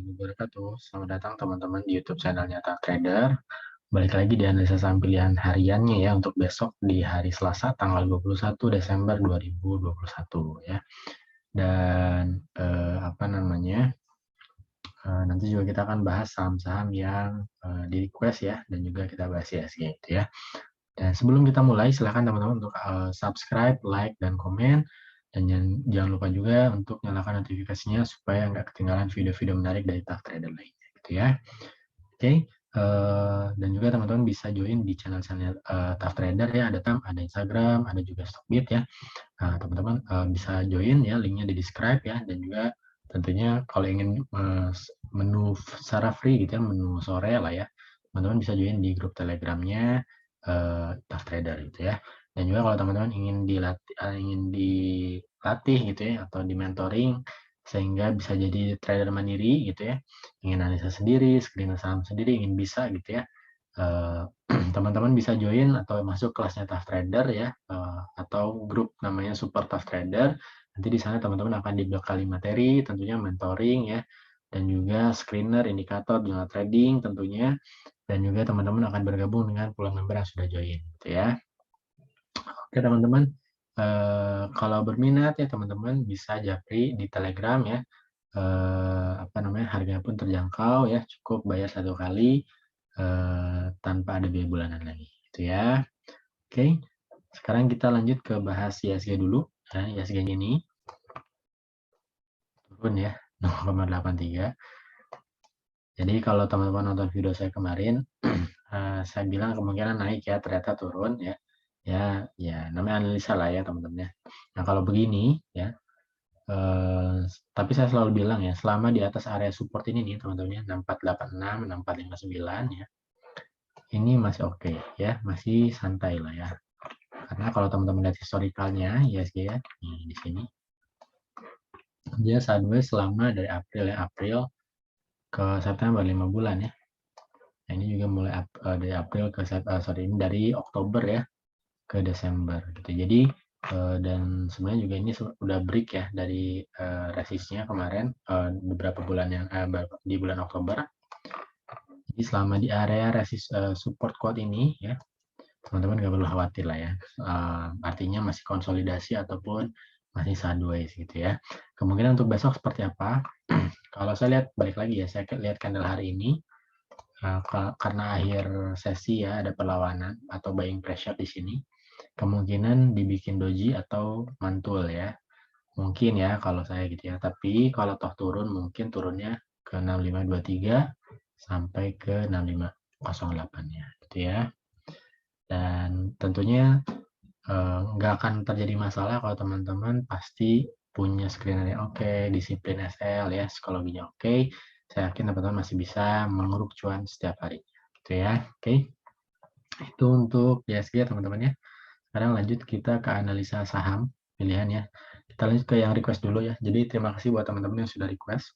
wabarakatuh. Selamat datang teman-teman di YouTube channelnya Tak Trader. Balik lagi di analisa saham pilihan hariannya ya untuk besok di hari Selasa tanggal 21 Desember 2021 ya. Dan apa namanya? Nanti juga kita akan bahas saham-saham yang di request ya dan juga kita bahas ISG gitu ya. Dan sebelum kita mulai, silahkan teman-teman untuk subscribe, like, dan komen. Dan jangan lupa juga untuk nyalakan notifikasinya supaya nggak ketinggalan video-video menarik dari Tough Trader lainnya. Gitu ya. Oke, dan juga teman-teman bisa join di channel-channel Tough Trader ya. Ada Instagram, ada juga Stockbit ya. Nah, teman-teman bisa join ya, linknya di describe ya. Dan juga tentunya kalau ingin menu secara free gitu ya, menu sore lah ya, teman-teman bisa join di grup telegramnya Tough Trader gitu ya. Dan juga kalau teman-teman ingin dilatih gitu ya, atau di mentoring sehingga bisa jadi trader mandiri gitu ya, ingin analisa sendiri, screener saham sendiri, ingin bisa gitu ya, teman-teman bisa join atau masuk kelasnya Tough Trader ya, atau grup namanya Super Tough Trader. Nanti di sana teman-teman akan dibekali materi, tentunya mentoring ya, dan juga screener, indikator, jurnal trading tentunya, dan juga teman-teman akan bergabung dengan puluhan member yang sudah join, gitu ya. Oke teman-teman, kalau berminat ya teman-teman bisa japri di Telegram ya. Apa namanya, harganya pun terjangkau ya, cukup bayar 1 kali tanpa ada biaya bulanan lagi, gitu ya. Oke, sekarang kita lanjut ke bahas ISG dulu. Ya, ISG-nya ini turun ya, 0,83. Jadi kalau teman-teman nonton video saya kemarin, saya bilang kemungkinan naik ya, ternyata turun ya. Ya namanya analisa lah ya teman-teman ya. Nah kalau begini ya, tapi saya selalu bilang ya, selama di atas area support ini nih teman-teman ya, 6486, 6459 ya, ini masih oke ya, masih santai lah ya. Karena kalau teman-teman lihat historikalnya ISG ya, di sini dia sideways selama dari April ke September 5 bulan ya. Nah, ini juga mulai dari April ke ini dari Oktober ya ke Desember gitu. Jadi dan sebenarnya juga ini sudah break ya dari resistnya kemarin beberapa bulan yang di bulan Oktober. Jadi selama di area resist support quote ini ya, teman-teman nggak perlu khawatir lah ya. Artinya masih konsolidasi ataupun masih sideways gitu ya. Kemungkinan untuk besok seperti apa? Kalau saya lihat balik lagi ya, saya lihat candle hari ini karena akhir sesi ya ada perlawanan atau buying pressure di sini. Kemungkinan dibikin doji atau mantul ya. Mungkin ya kalau saya gitu ya. Tapi kalau toh turun mungkin turunnya ke 6523 sampai ke 6508 ya gitu ya. Dan tentunya nggak akan terjadi masalah kalau teman-teman pasti punya screener yang oke, disiplin SL ya, psikologinya oke. Saya yakin teman-teman masih bisa menguruk cuan setiap hari gitu ya. Oke. Itu untuk ISG teman-teman ya. Sekarang lanjut kita ke analisa saham pilihan ya. Kita lanjut ke yang request dulu ya. Jadi terima kasih buat teman-teman yang sudah request.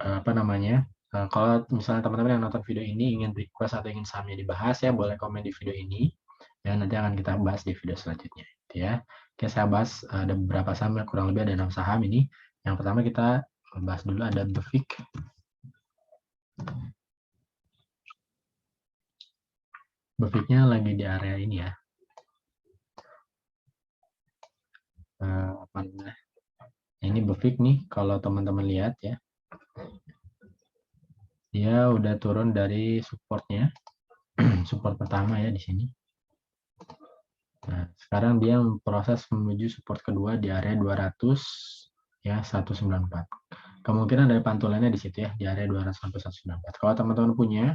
Apa namanya? Kalau misalnya teman-teman yang nonton video ini ingin request atau ingin sahamnya dibahas ya, boleh komen di video ini. Ya, nanti akan kita bahas di video selanjutnya. Gitu ya. Oke, saya bahas ada beberapa saham, kurang lebih ada 6 saham ini. Yang pertama kita bahas dulu ada BEFIK. BEFIK-nya lagi di area ini ya. Apa namanya? Ini BEFIK nih, kalau teman-teman lihat ya, dia udah turun dari supportnya, support pertama ya di sini. Nah, sekarang dia proses menuju support kedua di area 200 ya 194. Kemungkinan dari pantulannya di situ ya di area 200 sampai 194. Kalau teman-teman punya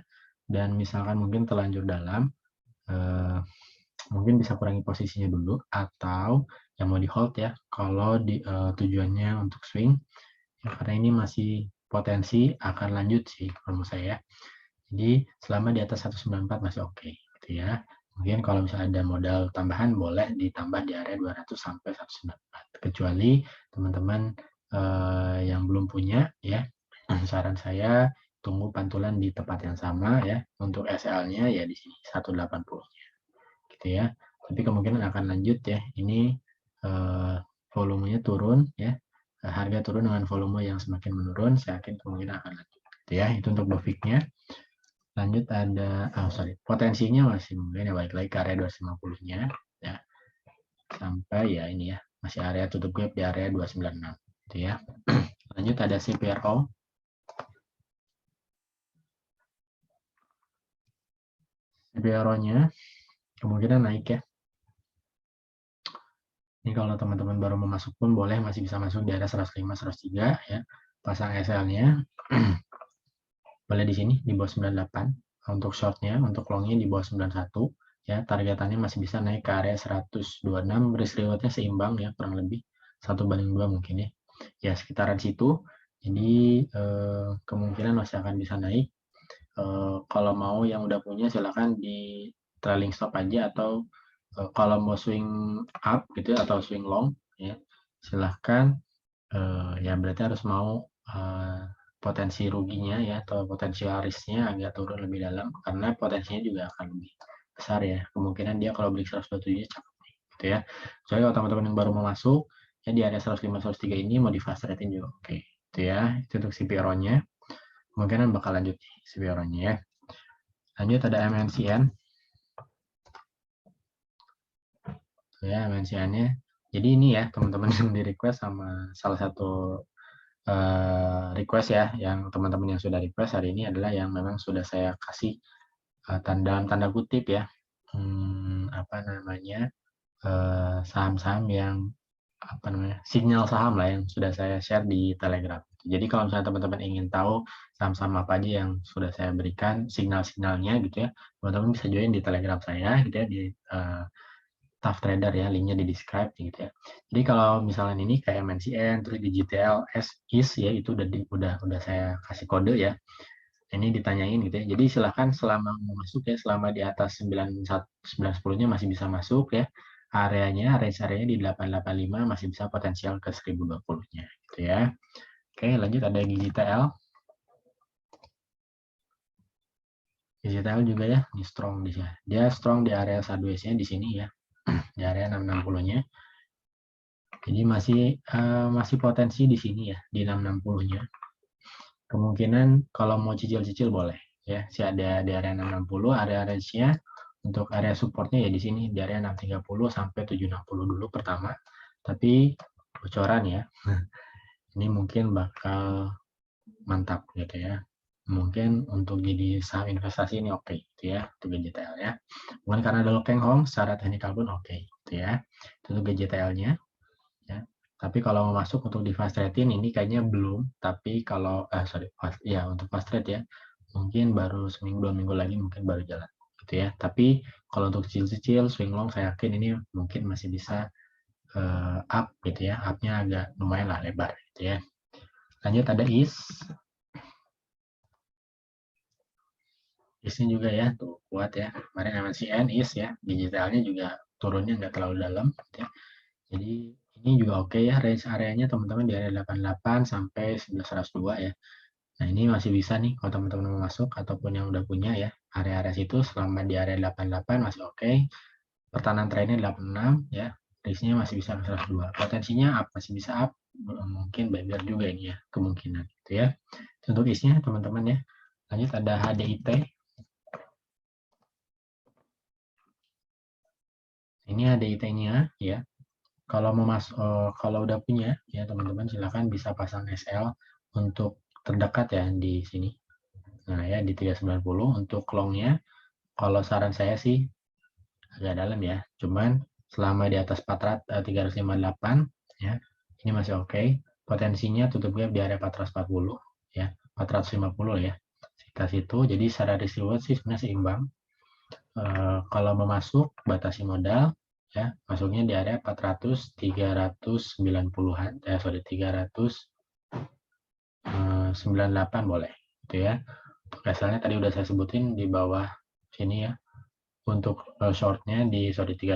dan misalkan mungkin terlanjur dalam, mungkin bisa kurangi posisinya dulu atau yang mau di hold ya kalau tujuannya untuk swing ya, karena ini masih potensi akan lanjut sih menurut saya. Jadi selama di atas 194 masih oke gitu ya. Mungkin kalau misalnya ada modal tambahan boleh ditambah di area 200 sampai 194. Kecuali teman-teman yang belum punya ya, saran saya tunggu pantulan di tempat yang sama ya. Untuk SL-nya ya di sini 180-nya. Gitu ya. Tapi kemungkinan akan lanjut ya. Ini volumenya turun ya. harga turun dengan volume yang semakin menurun, saya yakin kemungkinan akan lanjut. Gitu ya, itu untuk Boviknya. Lanjut ada, potensinya masih mungkin ya balik lagi ke area 250-nya, ya, sampai ya ini ya, masih area tutup gap di area 296, gitu ya. Lanjut ada CPRO. CPRO-nya kemungkinan naik ya. Ini kalau teman-teman baru mau masuk pun boleh, masih bisa masuk di area 105, 103 ya. Pasang SL-nya boleh di sini di bawah 98 untuk short-nya, untuk long-nya di bawah 91 ya. Targetannya masih bisa naik ke area 126, risk reward-nya seimbang ya, kurang lebih 1/2 mungkin ya. Ya sekitaran situ. Jadi kemungkinan masih akan bisa naik. Kalau mau yang udah punya silahkan di trailing stop aja, atau kalau mau swing up gitu ya, atau swing long ya, silahkan ya berarti harus mau potensi ruginya ya, atau potensi risknya agak turun lebih dalam, karena potensinya juga akan lebih besar ya. Kemungkinan dia kalau beli 127 cakep nih, gitu ya. Soalnya kalau teman-teman yang baru mau masuk ya di area 105, 103 ini mau di fast rating juga oke, gitu ya. Itu untuk CPRO-nya. Kemungkinan bakal lanjut CPRO-nya ya. Lanjut ada MNCN. Ya, MNCN-nya. Jadi ini ya, teman-teman yang di request sama salah satu request ya, yang teman-teman yang sudah request hari ini adalah yang memang sudah saya kasih tanda kutip ya, apa namanya, saham-saham yang apa namanya, sinyal saham lah yang sudah saya share di Telegram. Jadi kalau misalnya teman-teman ingin tahu saham-saham apa aja yang sudah saya berikan sinyal-sinyalnya gitu ya, teman-teman bisa join di Telegram saya gitu ya, di Tough Trader ya, linknya di describe gitu ya. Jadi kalau misalnya ini kayak MNCN, terus di GTL, IS ya, itu udah saya kasih kode ya. Ini ditanyain gitu ya. Jadi silahkan selama mau masuk ya, selama di atas 910-nya masih bisa masuk ya. Range areanya di 885 masih bisa potensial ke 1020-nya gitu ya. Oke, lanjut ada GTL. GTL juga ya, ini strong di sini. Dia strong di area sideways-nya di sini ya. Di area 660-nya. Jadi masih potensi di sini ya, di 660-nya. Kemungkinan kalau mau cicil-cicil boleh ya. Si ada di area 660, area range-nya untuk area supportnya ya di sini di area 630 sampai 760 dulu pertama. Tapi bocoran ya. Ini mungkin bakal mantap gitu ya. Mungkin untuk jadi saham investasi ini oke gitu ya, untuk GJTL ya. Bukan karena ada Keng Hong, secara teknikal pun oke gitu ya. Itu untuk GJTL-nya. Ya. Tapi kalau mau masuk untuk di fast rating ini kayaknya belum. Tapi kalau untuk fast rate ya mungkin baru seminggu 2 minggu lagi mungkin baru jalan gitu ya. Tapi kalau untuk cicil-cicil swing long saya yakin ini mungkin masih bisa up gitu ya. Upnya agak lumayan lah lebar gitu ya. Lanjut ada IS-nya juga ya tuh kuat ya. Kemarin MNCN IS ya, digitalnya juga turunnya nggak terlalu dalam gitu ya. Jadi ini juga oke ya, range areanya teman-teman di area 88 sampai 1102 ya. Nah ini masih bisa nih kalau teman-teman mau masuk ataupun yang udah punya ya, area-area situ selama di area 88 masih oke. Pertahanan trennya 86 ya, risknya masih bisa 102. Potensinya up, masih bisa up, mungkin buy juga ini ya, kemungkinan gitu ya. Untuk isnya teman-teman ya. Lanjut ada HDIT. Ini HDIT-nya ya. Kalau mau masuk, kalau udah punya ya teman-teman silahkan bisa pasang SL untuk terdekat ya di sini. Nah ya di 390 untuk longnya. Kalau saran saya sih agak dalam ya. Cuman selama di atas 358 ya ini masih oke. Potensinya tutup gap di area 440 ya, 450 ya. Sekitar situ. Jadi secara risk reward sih sebenarnya seimbang. Kalau mau masuk batasi modal ya masuknya di area 400 390-an 398 boleh gitu ya. Untuk SL-nya tadi udah saya sebutin di bawah sini ya. Untuk shortnya di 380,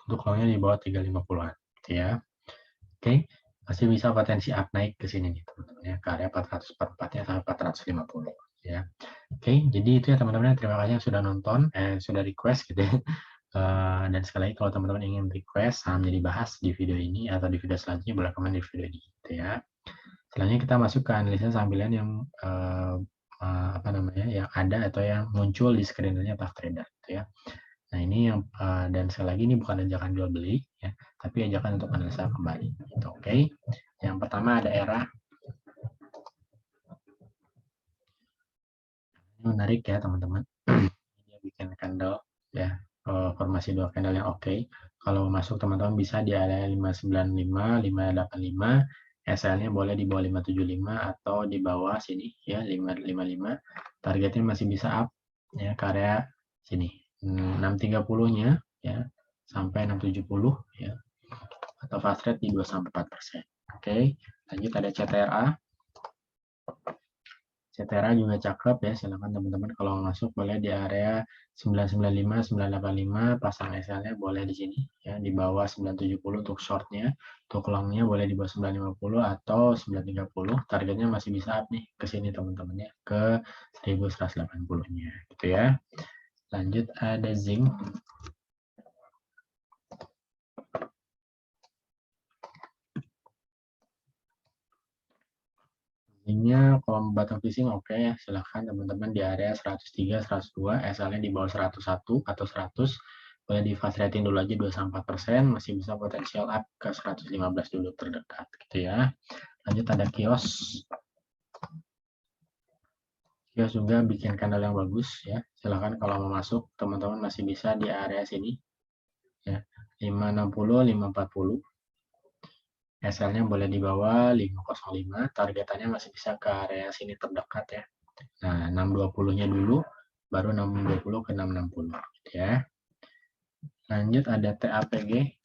untuk longnya di bawah 350-an gitu ya. Oke, masih bisa potensi up naik ke sini nih teman-teman ya, ke area 444 ya sampai 450 ya. Oke, jadi itu ya teman-teman, terima kasih yang sudah nonton, sudah request gitu ya. Dan sekali lagi kalau teman-teman ingin request saham jadi bahas di video ini atau di video selanjutnya, boleh komen di video ini gitu ya. Selanjutnya kita masuk ke analisa saham pilihan yang apa namanya, yang ada atau yang muncul di screen-nya Trader gitu ya. Nah, ini yang dan sekali lagi ini bukan ajakan jual beli ya, tapi ajakan untuk analisa kembali gitu. Oke. Yang pertama ada era. Ini menarik ya, teman-teman. Dia bikin candle ya, formasi 2 candle yang oke. Kalau masuk teman-teman bisa di area 595, 585, SL-nya boleh di bawah 575 atau di bawah sini ya 555. Targetnya masih bisa up ya ke area sini 630-nya ya sampai 670 ya. Atau fast rate di 2-4%. Oke, lanjut ada CTRA. CTRA juga cakep ya, silakan teman-teman kalau masuk boleh di area 995, 985, pasang SL-nya boleh di sini ya, di bawah 970 untuk short-nya, untuk long-nya boleh di bawah 950 atau 930, targetnya masih bisa up nih ke sini teman-teman ya, ke 1180-nya gitu ya. Lanjut ada zinc. Zinc-nya kalau bottom fishing oke ya, silahkan teman-teman di area 103, 102, SL-nya di bawah 101 atau 100, boleh di fast rating dulu aja 2-4%, masih bisa potensial up ke 115 dulu terdekat gitu ya. Lanjut ada kios. Kios juga bikin candle yang bagus ya, silahkan kalau mau masuk teman-teman masih bisa di area sini ya, 560, 540. SL-nya boleh di bawah 505, targetannya masih bisa ke area sini terdekat ya. Nah, 620-nya dulu, baru 620 ke 660 gitu ya. Lanjut ada TAPG.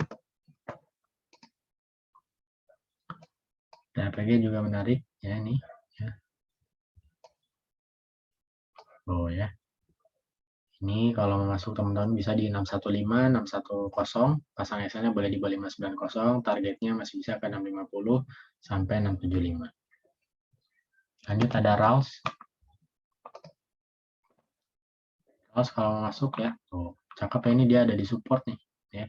TAPG juga menarik ya ini. Ya. Oh ya. Ini kalau mau masuk teman-teman bisa di 615, 610, pasang SL-nya boleh di bawah 590, targetnya masih bisa ke 650 sampai 675. Lanjut ada RALS. RALS kalau mau masuk ya, tuh cakep ya, ini dia ada di support nih ya.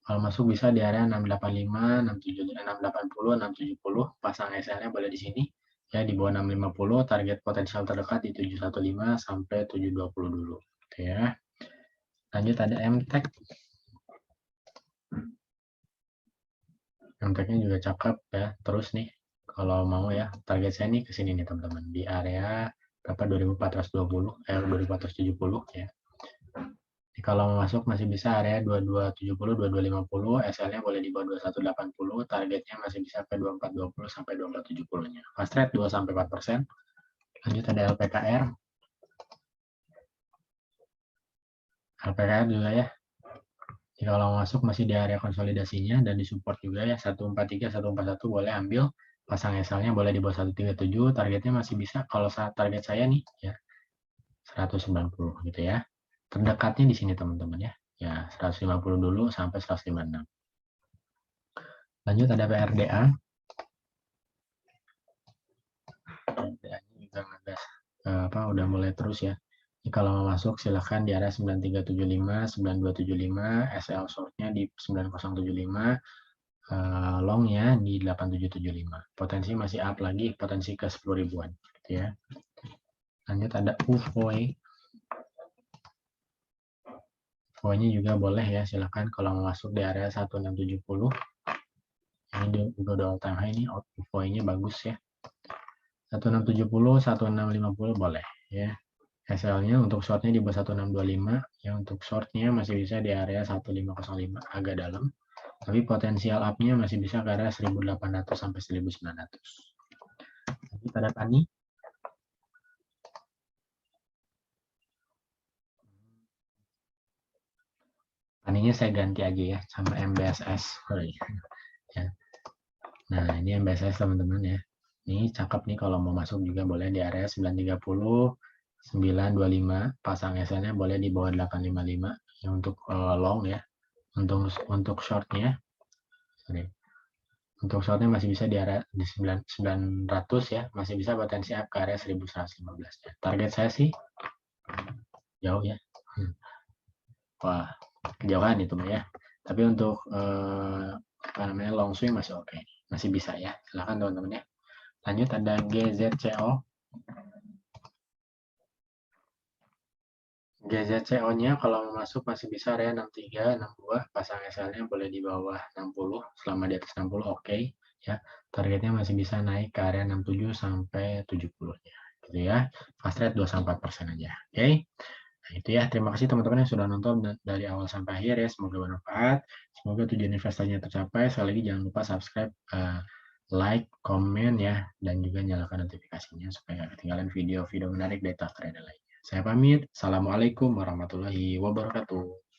Kalau masuk bisa di area 685, 680, 670, pasang SL-nya boleh di sini ya, di bawah 650, target potensial terdekat di 715 sampai 720 dulu gitu ya. Lanjut ada MTEK. MTEK-nya juga cakep ya. Terus nih kalau mau ya, target saya nih ke sini nih teman-teman, di area berapa, 2420 2470 ya. Jadi kalau mau masuk masih bisa area 2270, 2250, SL-nya boleh di bawah 2180, targetnya masih bisa ke 2420 sampai 2470-nya. Fast rate 2-4%. Lanjut ada LPKR. LPKR juga ya. Jadi kalau mau masuk masih di area konsolidasinya dan di support juga ya, 143, 141 boleh ambil. Pasang SL-nya boleh di bawah 137, targetnya masih bisa, kalau target saya nih ya 190 gitu ya. Terdekatnya di sini teman-teman ya. Ya 150 dulu sampai 156. Lanjut ada PRDA. PRDA-nya juga ngegas udah mulai terus ya. Jadi kalau mau masuk silahkan di area 9375, 9275, SL short-nya di 9075, long-nya di 8775. Potensi masih up lagi, potensi ke 10 ribuan gitu ya. Lanjut ada UFOI. UFOI-nya juga boleh ya, silahkan kalau mau masuk di area 1670. Ini juga udah all time high nih, UFOI-nya bagus ya. 1670, 1650 boleh ya. SL-nya untuk short-nya di bawah 1625, ya untuk short-nya masih bisa di area 1505, agak dalam. Tapi potensial up-nya masih bisa ke area 1800 sampai 1900. Nanti pada tani. Taninya saya ganti aja ya sama MBSS. Ya. Nah, ini MBSS teman-teman ya. Ini cakep nih kalau mau masuk juga boleh di area 930, 925, pasang SL-nya boleh di bawah 855 ya, untuk long ya. Untuk short-nya, sorry. Untuk short-nya masih bisa di area di 900 ya, masih bisa potensi up ke area 1115 ya. Target saya sih jauh ya. Wah, kejauhan itu mah ya. Tapi untuk apa namanya long swing masih oke, masih bisa ya. Silahkan teman-teman ya. Lanjut ada GZCO. GZCO-nya kalau mau masuk masih bisa area 63, 62, pasang SL-nya boleh di bawah 60, selama di atas 60 oke ya. Targetnya masih bisa naik ke area 67 sampai 70-nya gitu ya. Fast rate 2-4% aja. Oke. Nah, itu ya. Terima kasih teman-teman yang sudah nonton dari awal sampai akhir ya. Semoga bermanfaat. Semoga tujuan investasinya tercapai. Sekali lagi jangan lupa subscribe, like, komen ya, dan juga nyalakan notifikasinya supaya nggak ketinggalan video-video menarik dari Trader lainnya. Saya pamit. Assalamualaikum warahmatullahi wabarakatuh.